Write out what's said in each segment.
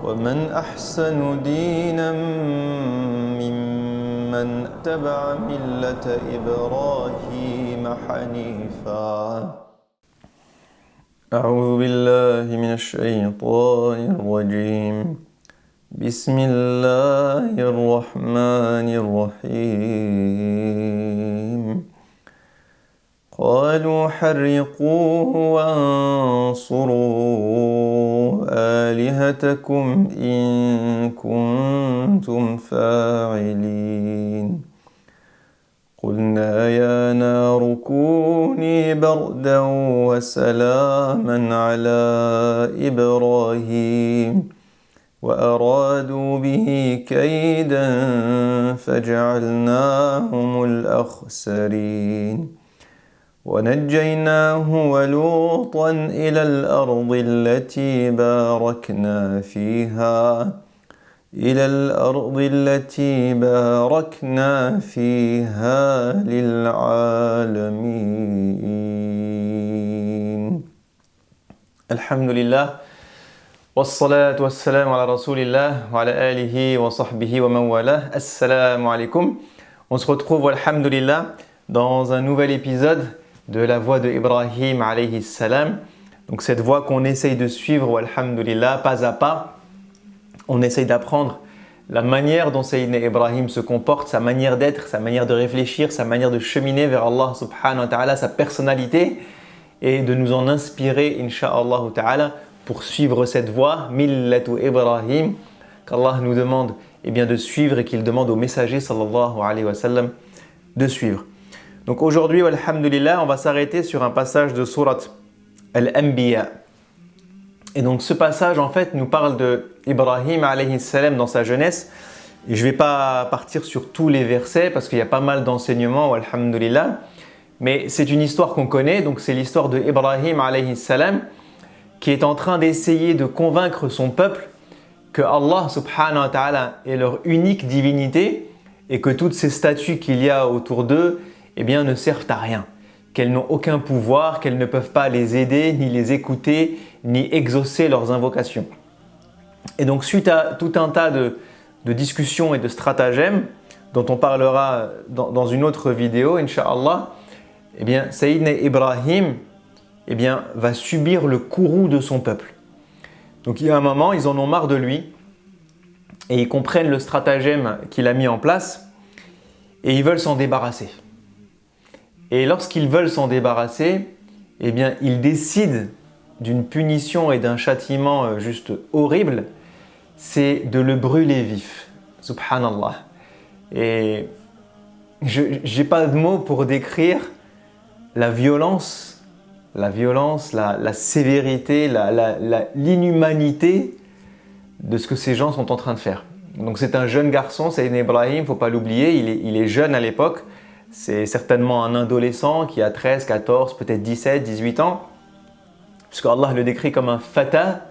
ومن أحسن دينا ممن اتبع ملة إبراهيم حنيفا. أعوذ بالله من الشيطان الرجيم. بسم الله الرحمن الرحيم. قالوا حرقوه وانصروا آلهتكم إن كنتم فاعلين. قلنا يا نار كوني بردا وسلاما على إبراهيم وأرادوا به كيدا فجعلناهم الأخسرين. ونجيناه ولوطا إلى الأرض التي باركنا فيها للعالمين. الحمد لله والصلاة والسلام على رسول الله وعلى آله وصحبه ومن والاه. Assalamu alaikum. On se retrouve, alhamdulillah, dans un nouvel épisode de la voie de Ibrahim alayhi salam. Donc cette voie qu'on essaye de suivre, alhamdulillah, pas à pas. On essaye d'apprendre la manière dont Sayyidina Ibrahim se comporte, sa manière d'être, sa manière de réfléchir, sa manière de cheminer vers Allah subhanahu wa ta'ala, sa personnalité, et de nous en inspirer, insha'Allah ta'ala, pour suivre cette voie, millatu Ibrahim, qu'Allah nous demande de suivre et qu'il demande au messager sallallahu alayhi wa sallam de suivre. Donc aujourd'hui, alhamdulillah, on va s'arrêter sur un passage de Surat Al-Anbiya. Et donc ce passage en fait nous parle de Ibrahim alayhi salam dans sa jeunesse. Et je ne vais pas partir sur tous les versets parce qu'il y a pas mal d'enseignements, alhamdulillah. Mais c'est une histoire qu'on connaît, donc c'est l'histoire de Ibrahim alayhi salam qui est en train d'essayer de convaincre son peuple que Allah subhanahu wa ta'ala est leur unique divinité et que toutes ces statues qu'il y a autour d'eux ne servent à rien, qu'elles n'ont aucun pouvoir, qu'elles ne peuvent pas les aider, ni les écouter, ni exaucer leurs invocations. Et donc suite à tout un tas de discussions et de stratagèmes dont on parlera dans une autre vidéo, Inch'Allah, Sayyidina Ibrahim va subir le courroux de son peuple. Donc il y a un moment, ils en ont marre de lui et ils comprennent le stratagème qu'il a mis en place et ils veulent s'en débarrasser. Et lorsqu'ils veulent s'en débarrasser, ils décident d'une punition et d'un châtiment juste horrible, c'est de le brûler vif. Subhanallah. Et je n'ai pas de mots pour décrire la violence, la sévérité, l'inhumanité de ce que ces gens sont en train de faire. Donc c'est un jeune garçon, Sayyidina Ibrahim, il ne faut pas l'oublier, il est jeune à l'époque. C'est certainement un adolescent qui a 13, 14, peut-être 17, 18 ans, puisque Allah le décrit comme un fata.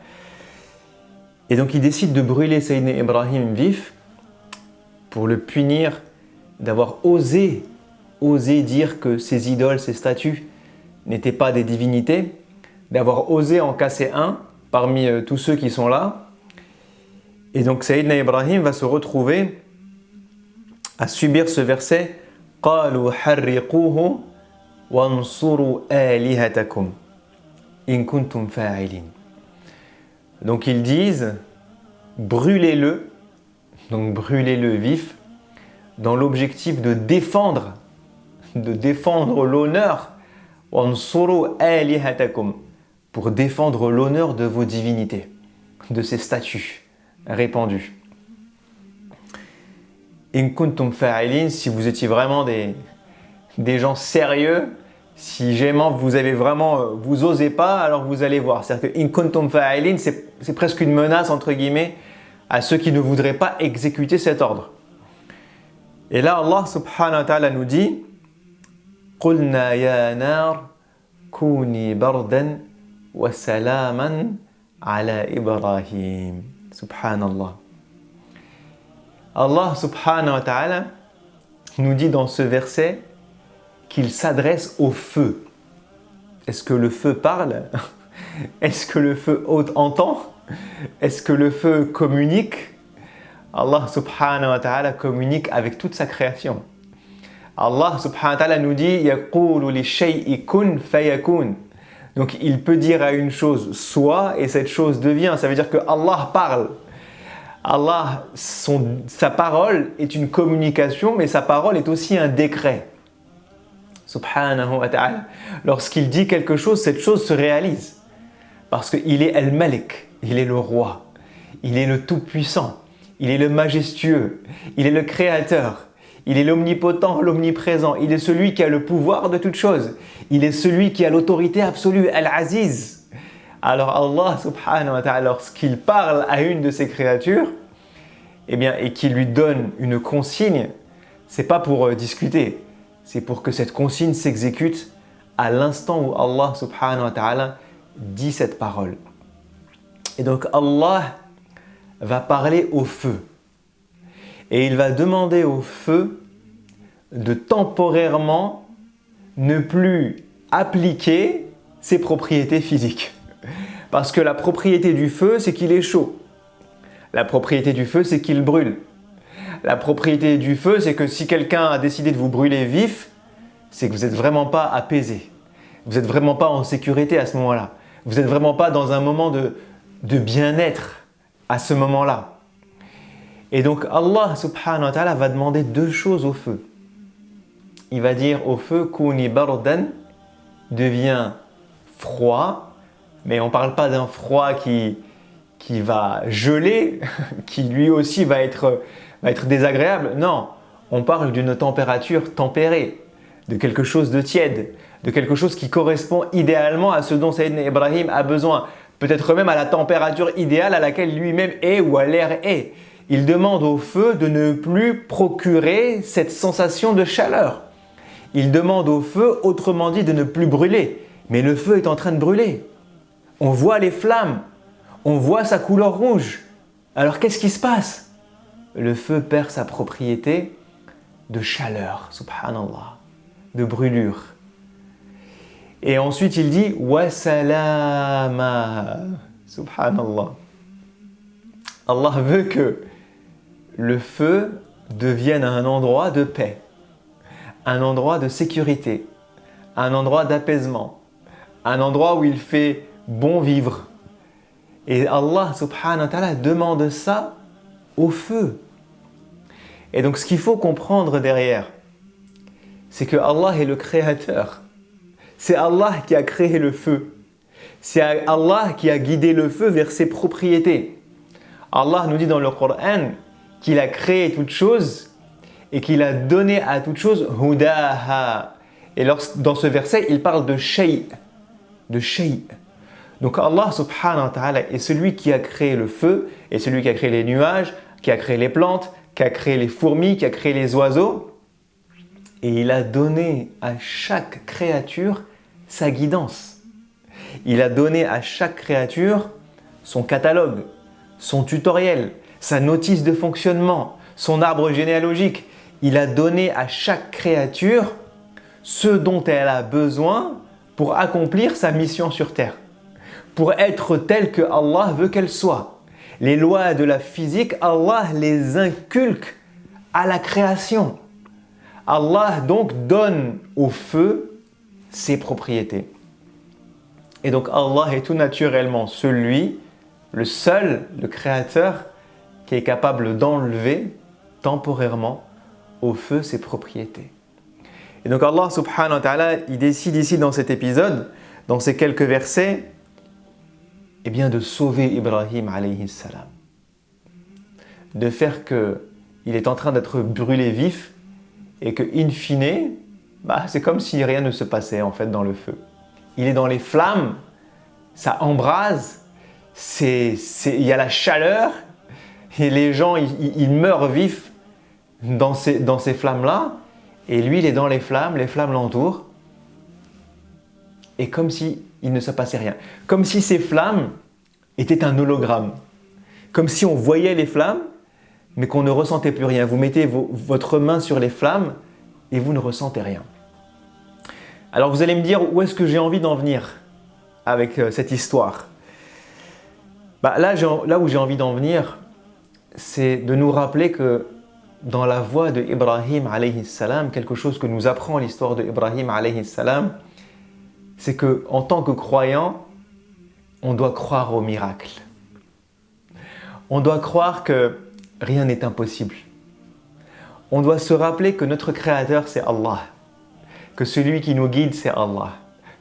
Et donc il décide de brûler Sayyidina Ibrahim vif pour le punir d'avoir osé dire que ces idoles, ces statues n'étaient pas des divinités, d'avoir osé en casser un parmi tous ceux qui sont là. Et donc Sayyidina Ibrahim va se retrouver à subir ce verset قالوا حرقوه وانصروا آلهتكم إن كنتم فاعلين. Donc ils disent brûlez-le, donc brûlez-le vif, dans l'objectif de défendre l'honneur, وانصروا آلهتكم, pour défendre l'honneur de vos divinités, de ces statues répandues. In kuntum fa'ilin, si vous étiez vraiment des gens sérieux, si vraiment vous osez pas, alors vous allez voir. C'est-à-dire que in kuntum fa'ilin, c'est presque une menace entre guillemets à ceux qui ne voudraient pas exécuter cet ordre. Et là, Allah subhanahu wa ta'ala nous dit قُلْنَا يَا نَارْ كُونِي بَرْدًا وَسَلَامًا عَلَى إِبْرَاهِيمَ. Subhanallah. Allah subhanahu wa ta'ala nous dit dans ce verset qu'il s'adresse au feu. Est-ce que le feu parle? Est-ce que le feu entend? Est-ce que le feu communique? Allah subhanahu wa ta'ala communique avec toute sa création. Allah subhanahu wa ta'ala nous dit يَقُولُ لِلشَّيْءِ كُنْ فَيَكُونَ. Donc il peut dire à une chose soit et cette chose devient. Ça veut dire que Allah parle. Allah, sa parole est une communication, mais sa parole est aussi un décret. Subhanahu wa ta'ala. Lorsqu'il dit quelque chose, cette chose se réalise. Parce qu'il est Al-Malik, il est le roi, il est le tout-puissant, il est le majestueux, il est le créateur, il est l'omnipotent, l'omniprésent, il est celui qui a le pouvoir de toutes choses, il est celui qui a l'autorité absolue, Al-Aziz. Alors Allah subhanahu wa ta'ala, lorsqu'il parle à une de ses créatures, et qu'il lui donne une consigne, c'est pas pour discuter, c'est pour que cette consigne s'exécute à l'instant où Allah subhanahu wa ta'ala dit cette parole. Et donc Allah va parler au feu. Et il va demander au feu de temporairement ne plus appliquer ses propriétés physiques. Parce que la propriété du feu, c'est qu'il est chaud. La propriété du feu, c'est qu'il brûle. La propriété du feu, c'est que si quelqu'un a décidé de vous brûler vif, c'est que vous n'êtes vraiment pas apaisé. Vous n'êtes vraiment pas en sécurité à ce moment-là. Vous n'êtes vraiment pas dans un moment de bien-être à ce moment-là. Et donc Allah subhanahu wa ta'ala va demander deux choses au feu. Il va dire au feu Kuni bardan, devient froid, mais on ne parle pas d'un froid qui va geler, qui lui aussi va être désagréable. Non, on parle d'une température tempérée, de quelque chose de tiède, de quelque chose qui correspond idéalement à ce dont Sayyidina Ibrahim a besoin, peut-être même à la température idéale à laquelle lui-même est ou à l'air est. Il demande au feu de ne plus procurer cette sensation de chaleur. Il demande au feu, autrement dit, de ne plus brûler. Mais le feu est en train de brûler. On voit les flammes, on voit sa couleur rouge. Alors qu'est-ce qui se passe? Le feu perd sa propriété de chaleur, subhanallah, de brûlure. Et ensuite il dit wa salama, subhanallah. Allah veut que le feu devienne un endroit de paix, un endroit de sécurité, un endroit d'apaisement, un endroit où il fait bon vivre. Et Allah subhanahu wa ta'ala demande ça au feu. Et donc ce qu'il faut comprendre derrière, c'est que Allah est le créateur. C'est Allah qui a créé le feu. C'est Allah qui a guidé le feu vers ses propriétés. Allah nous dit dans le Coran qu'il a créé toute chose et qu'il a donné à toute chose hudaha. Et dans ce verset, il parle de shay'. De shay'. Donc Allah subhanahu wa ta'ala est celui qui a créé le feu, et celui qui a créé les nuages, qui a créé les plantes, qui a créé les fourmis, qui a créé les oiseaux. Et il a donné à chaque créature sa guidance. Il a donné à chaque créature son catalogue, son tutoriel, sa notice de fonctionnement, son arbre généalogique. Il a donné à chaque créature ce dont elle a besoin pour accomplir sa mission sur terre, pour être telle que Allah veut qu'elle soit. Les lois de la physique, Allah les inculque à la création. Allah donc donne au feu ses propriétés. Et donc Allah est tout naturellement celui, le seul, le créateur, qui est capable d'enlever temporairement au feu ses propriétés. Et donc Allah subhanahu wa ta'ala, il décide ici dans cet épisode, dans ces quelques versets, de sauver Ibrahim alayhi salam. De faire qu'il est en train d'être brûlé vif et que, in fine, c'est comme si rien ne se passait en fait dans le feu. Il est dans les flammes, ça embrase, il y a la chaleur et les gens ils meurent vifs dans ces flammes-là, et lui il est dans les flammes l'entourent, et comme si il ne se passait rien. Comme si ces flammes étaient un hologramme. Comme si on voyait les flammes, mais qu'on ne ressentait plus rien. Vous mettez votre main sur les flammes et vous ne ressentez rien. Alors vous allez me dire, où est-ce que j'ai envie d'en venir avec cette histoire? Là où j'ai envie d'en venir, c'est de nous rappeler que dans la voie de Ibrahim alayhi salam, quelque chose que nous apprend l'histoire de Ibrahim alayhi salam, c'est qu'en tant que croyant, on doit croire au miracle. On doit croire que rien n'est impossible. On doit se rappeler que notre Créateur, c'est Allah. Que celui qui nous guide, c'est Allah.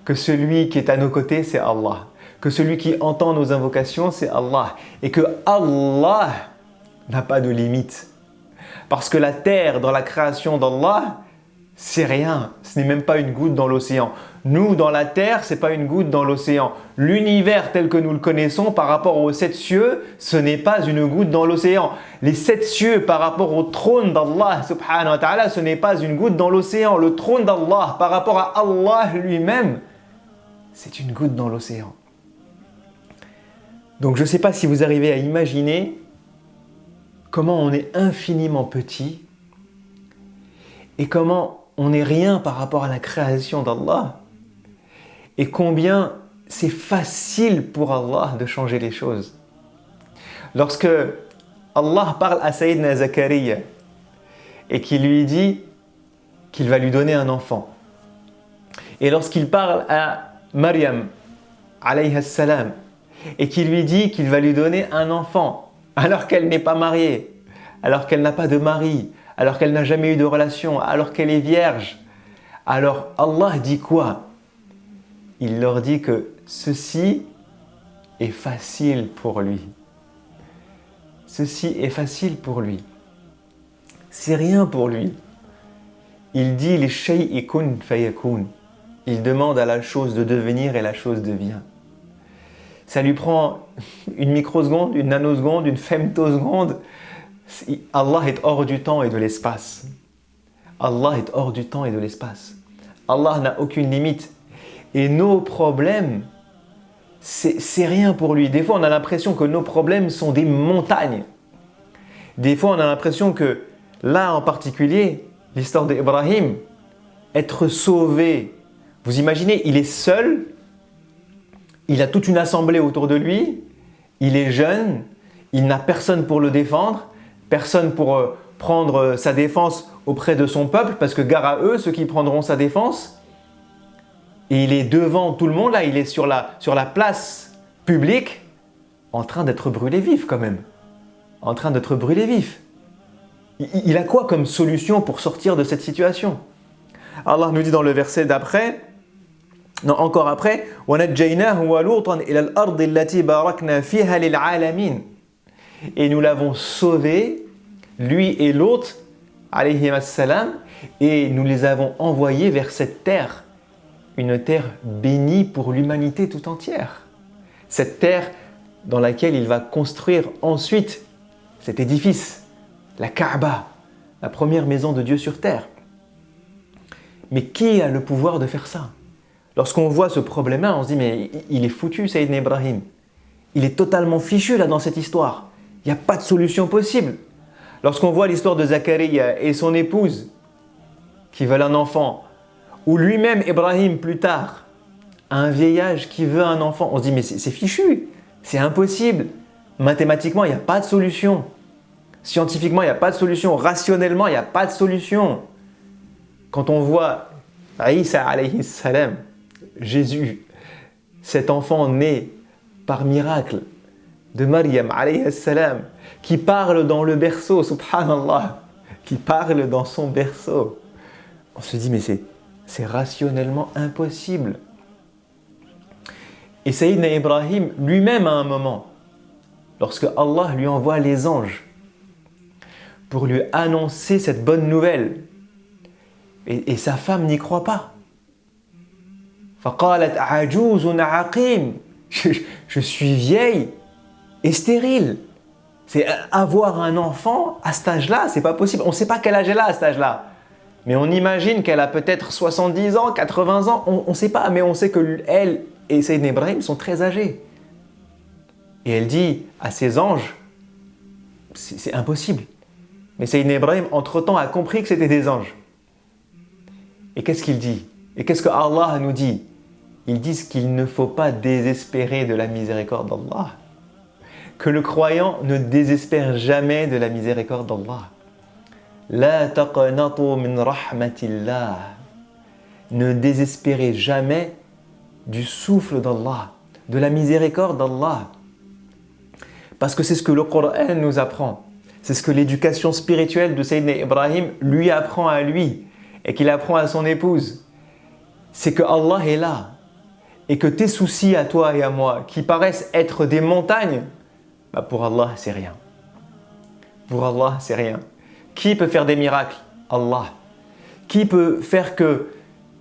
Que celui qui est à nos côtés, c'est Allah. Que celui qui entend nos invocations, c'est Allah. Et que Allah n'a pas de limite. Parce que la terre, dans la création d'Allah, c'est rien. Ce n'est même pas une goutte dans l'océan. Nous, dans la terre, ce n'est pas une goutte dans l'océan. L'univers tel que nous le connaissons par rapport aux 7 cieux, ce n'est pas une goutte dans l'océan. Les 7 cieux par rapport au trône d'Allah, subhanahu wa ta'ala, ce n'est pas une goutte dans l'océan. Le trône d'Allah par rapport à Allah lui-même, c'est une goutte dans l'océan. Donc je ne sais pas si vous arrivez à imaginer comment on est infiniment petit et comment on n'est rien par rapport à la création d'Allah et combien c'est facile pour Allah de changer les choses. Lorsque Allah parle à Sayyidina Zakaria et qu'il lui dit qu'il va lui donner un enfant, et lorsqu'il parle à Maryam alayha salam et qu'il lui dit qu'il va lui donner un enfant alors qu'elle n'est pas mariée, alors qu'elle n'a pas de mari, alors qu'elle n'a jamais eu de relation, alors qu'elle est vierge, alors Allah dit quoi? Il leur dit que ceci est facile pour lui. Ceci est facile pour lui. C'est rien pour lui. Il dit les shay'i kun fayakun. Il demande à la chose de devenir et la chose devient. Ça lui prend une microseconde, une nanoseconde, une femtoseconde. Allah est hors du temps et de l'espace. Allah est hors du temps et de l'espace. Allah n'a aucune limite. Et nos problèmes, c'est rien pour lui. Des fois, on a l'impression que nos problèmes sont des montagnes. Des fois, on a l'impression que, là en particulier, l'histoire d'Ibrahim, être sauvé. Vous imaginez, il est seul, il a toute une assemblée autour de lui, il est jeune, il n'a personne pour le défendre, personne pour prendre sa défense auprès de son peuple, parce que gare à eux, ceux qui prendront sa défense. Et il est devant tout le monde, là, il est sur la place publique, en train d'être brûlé vif quand même. En train d'être brûlé vif. Il a quoi comme solution pour sortir de cette situation? Allah nous dit dans le verset d'après, non, encore après, وَنَجَّيْنَاهُ وَلُوطًا إِلَى الْأَرْضِ الَّتِي بَارَكْنَا فِيهَا لِلْعَالَمِينَ. Et nous l'avons sauvé, lui et l'autre, alayhi salam, et nous les avons envoyés vers cette terre, une terre bénie pour l'humanité tout entière. Cette terre dans laquelle il va construire ensuite cet édifice, la Kaaba, la première maison de Dieu sur terre. Mais qui a le pouvoir de faire ça? Lorsqu'on voit ce problème-là, on se dit mais il est foutu, Sayyidina Ibrahim. Il est totalement fichu là dans cette histoire. Il n'y a pas de solution possible. Lorsqu'on voit l'histoire de Zakaria et son épouse qui veulent un enfant, ou lui-même Ibrahim plus tard, a un vieillage qui veut un enfant, on se dit mais c'est fichu, c'est impossible. Mathématiquement, il n'y a pas de solution. Scientifiquement, il n'y a pas de solution. Rationnellement, il n'y a pas de solution. Quand on voit Isa alayhi salam, Jésus, cet enfant né par miracle de Maryam alayhi salam, qui parle dans le berceau, subhanallah, qui parle dans son berceau. On se dit mais c'est rationnellement impossible. Et Sayyidina Ibrahim lui-même à un moment, lorsque Allah lui envoie les anges pour lui annoncer cette bonne nouvelle, et sa femme n'y croit pas. فَقَالَتْ عَجُوزٌ عَقِيمٌ. Je suis vieille et stérile. C'est avoir un enfant à cet âge-là, c'est pas possible. On ne sait pas quel âge elle a à cet âge-là. Mais on imagine qu'elle a peut-être 70 ans, 80 ans, on ne sait pas, mais on sait que elle et Sayyidina Ibrahim sont très âgés. Et elle dit à ses anges, c'est impossible. Mais Sayyidina Ibrahim, entre-temps, a compris que c'était des anges. Et qu'est-ce qu'il dit? Et qu'est-ce que Allah nous dit? Ils disent qu'il ne faut pas désespérer de la miséricorde d'Allah. que le croyant ne désespère jamais de la miséricorde d'Allah. La taqnatu min rahmatillah. Ne désespérez jamais du souffle d'Allah, de la miséricorde d'Allah. Parce que c'est ce que le Coran nous apprend. C'est ce que l'éducation spirituelle de Sayyidina Ibrahim lui apprend à lui et qu'il apprend à son épouse. C'est que Allah est là et que tes soucis à toi et à moi, qui paraissent être des montagnes, pour Allah, c'est rien. Pour Allah, c'est rien. Qui peut faire des miracles? Allah. Qui peut faire que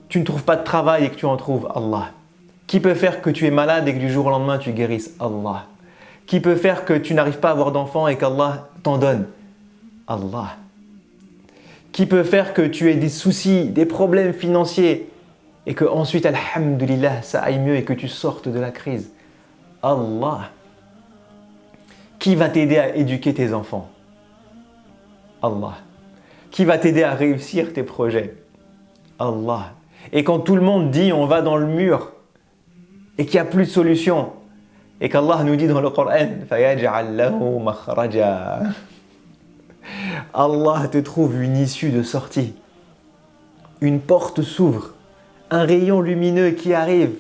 tu ne trouves pas de travail et que tu en trouves? Allah. Qui peut faire que tu es malade et que du jour au lendemain tu guérisses? Allah. Qui peut faire que tu n'arrives pas à avoir d'enfant et qu'Allah t'en donne? Allah. Qui peut faire que tu aies des soucis, des problèmes financiers et que ensuite, alhamdulillah, ça aille mieux et que tu sortes de la crise? Allah. Qui va t'aider à éduquer tes enfants? Allah. Qui va t'aider à réussir tes projets? Allah. Et quand tout le monde dit on va dans le mur et qu'il n'y a plus de solution et qu'Allah nous dit dans le Coran فَيَجْعَلْ لَهُ مَخْرَجًا. Allah te trouve une issue de sortie. Une porte s'ouvre, un rayon lumineux qui arrive,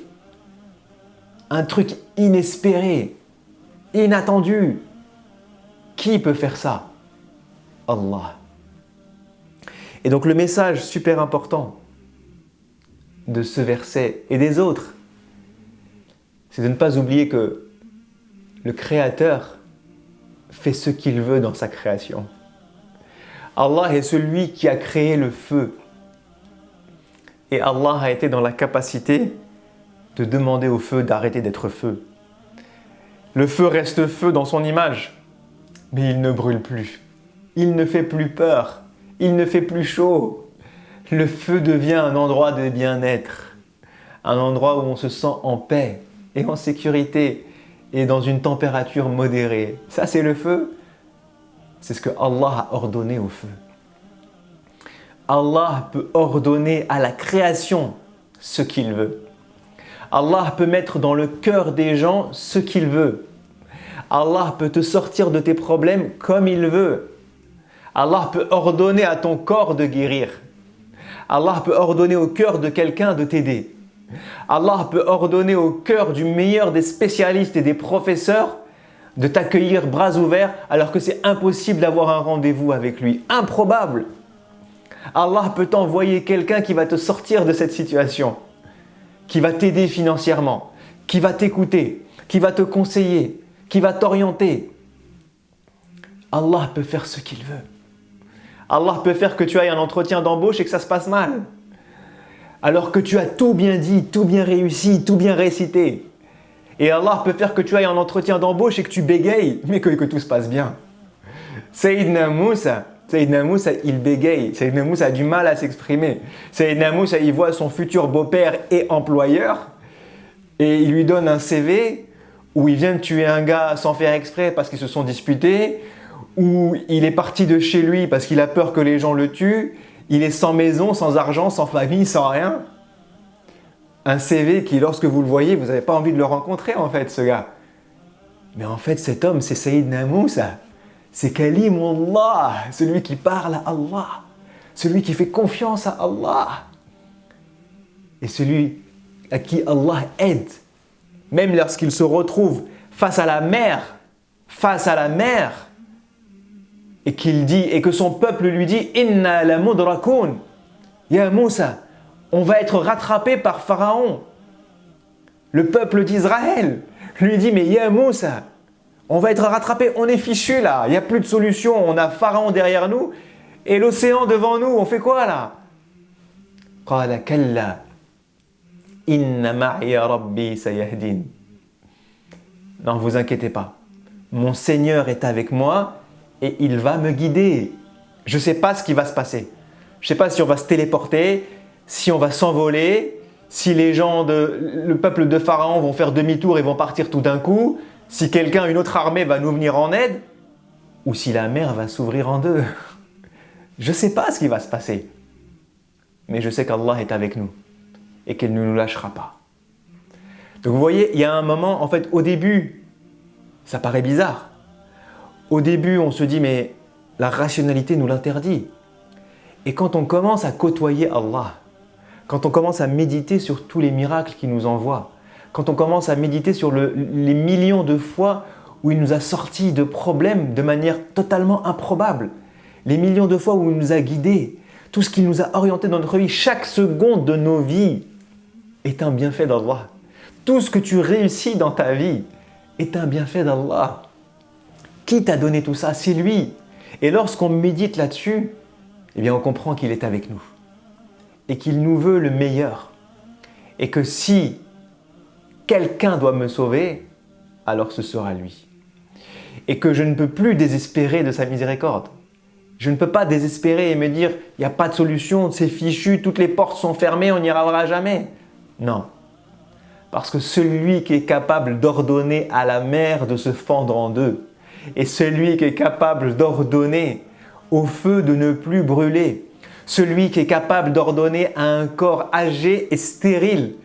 un truc inespéré, inattendu. Qui peut faire ça? Allah. Et donc le message super important de ce verset et des autres, c'est de ne pas oublier que le Créateur fait ce qu'il veut dans sa création. Allah est celui qui a créé le feu. Et Allah a été dans la capacité de demander au feu d'arrêter d'être feu. Le feu reste feu dans son image, mais il ne brûle plus. Il ne fait plus peur. Il ne fait plus chaud. Le feu devient un endroit de bien-être. Un endroit où on se sent en paix et en sécurité et dans une température modérée. Ça, c'est le feu. C'est ce que Allah a ordonné au feu. Allah peut ordonner à la création ce qu'il veut. Allah peut mettre dans le cœur des gens ce qu'il veut. Allah peut te sortir de tes problèmes comme il veut. Allah peut ordonner à ton corps de guérir. Allah peut ordonner au cœur de quelqu'un de t'aider. Allah peut ordonner au cœur du meilleur des spécialistes et des professeurs de t'accueillir bras ouverts alors que c'est impossible d'avoir un rendez-vous avec lui. Improbable. Allah peut t'envoyer quelqu'un qui va te sortir de cette situation, qui va t'aider financièrement, qui va t'écouter, qui va te conseiller, qui va t'orienter. Allah peut faire ce qu'il veut. Allah peut faire que tu ailles un entretien d'embauche et que ça se passe mal. Alors que tu as tout bien dit, tout bien réussi, tout bien récité. Et Allah peut faire que tu ailles en entretien d'embauche et que tu bégayes, mais que tout se passe bien. Sayyidina Moussa, il bégaye. Sayyidina Moussa a du mal à s'exprimer. Sayyidina Moussa, il voit son futur beau-père et employeur et il lui donne un CV où il vient de tuer un gars sans faire exprès parce qu'ils se sont disputés, où il est parti de chez lui parce qu'il a peur que les gens le tuent, il est sans maison, sans argent, sans famille, sans rien. Un CV qui, lorsque vous le voyez, vous n'avez pas envie de le rencontrer en fait, ce gars. Mais en fait, cet homme, c'est Sayyidina Moussa. C'est Kalimullah, celui qui parle à Allah, celui qui fait confiance à Allah. Et celui à qui Allah aide, même lorsqu'il se retrouve face à la mer, et qu'il dit, et que son peuple lui dit, Inna la mudrakoun, Ya Moussa, on va être rattrapé par Pharaon. Le peuple d'Israël lui dit, mais Ya Moussa, on va être rattrapé, on est fichu là, il n'y a plus de solution, on a Pharaon derrière nous et l'océan devant nous, on fait quoi là? Qala kalla, inna ma'iya rabbi sayahdin. Non, vous inquiétez pas, mon Seigneur est avec moi et il va me guider. Je ne sais pas ce qui va se passer. Je ne sais pas si on va se téléporter, si on va s'envoler, si les gens le peuple de Pharaon vont faire demi-tour et vont partir tout d'un coup, si une autre armée va nous venir en aide, ou si la mer va s'ouvrir en deux. Je ne sais pas ce qui va se passer. Mais je sais qu'Allah est avec nous et qu'il ne nous lâchera pas. Donc vous voyez, il y a un moment, en fait, au début, ça paraît bizarre. Au début, on se dit, mais la rationalité nous l'interdit. Et quand on commence à côtoyer Allah, quand on commence à méditer sur tous les miracles qu'il nous envoie, quand on commence à méditer sur les millions de fois où il nous a sortis de problèmes de manière totalement improbable, les millions de fois où il nous a guidés, tout ce qu'il nous a orienté dans notre vie, chaque seconde de nos vies est un bienfait d'Allah. Tout ce que tu réussis dans ta vie est un bienfait d'Allah. Qui t'a donné tout ça? C'est lui. Et lorsqu'on médite là-dessus, eh bien on comprend qu'il est avec nous et qu'il nous veut le meilleur. Et que si quelqu'un doit me sauver, alors ce sera lui. Et que je ne peux plus désespérer de sa miséricorde. Je ne peux pas désespérer et me dire il n'y a pas de solution, c'est fichu, toutes les portes sont fermées, on n'y arrivera jamais. Non. Parce que celui qui est capable d'ordonner à la mer de se fendre en deux, et celui qui est capable d'ordonner au feu de ne plus brûler, celui qui est capable d'ordonner à un corps âgé et stérile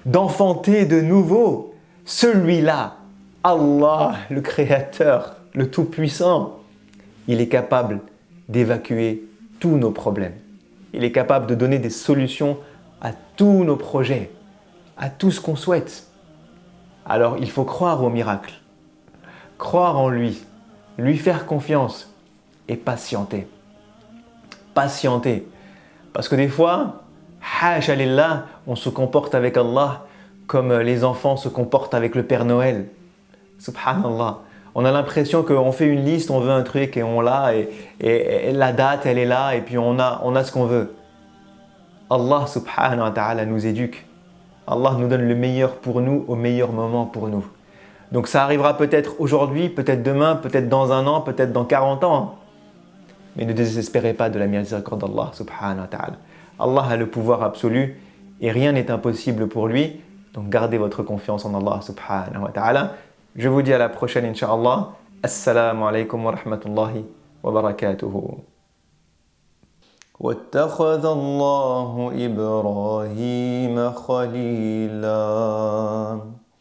d'enfanter de nouveau, celui-là, Allah, le Créateur, le Tout-Puissant, il est capable d'évacuer tous nos problèmes. Il est capable de donner des solutions à tous nos projets, à tout ce qu'on souhaite. Alors il faut croire au miracle, croire en lui faire confiance et patienter. Patienter. Parce que des fois, hasha lillah, on se comporte avec Allah comme les enfants se comportent avec le Père Noël. Subhanallah. On a l'impression qu'on fait une liste, on veut un truc et on l'a, et la date elle est là et puis on a ce qu'on veut. Allah subhanahu wa ta'ala nous éduque. Allah nous donne le meilleur pour nous au meilleur moment pour nous. Donc ça arrivera peut-être aujourd'hui, peut-être demain, peut-être dans un an, peut-être dans 40 ans. Mais ne désespérez pas de la miséricorde d'Allah subhanahu wa ta'ala. Allah a le pouvoir absolu et rien n'est impossible pour lui. Donc gardez votre confiance en Allah subhanahu wa ta'ala. Je vous dis à la prochaine, Inch'Allah. Assalamu alaikum wa rahmatullahi wa barakatuhu. واتخذ الله إبراهيم خليلا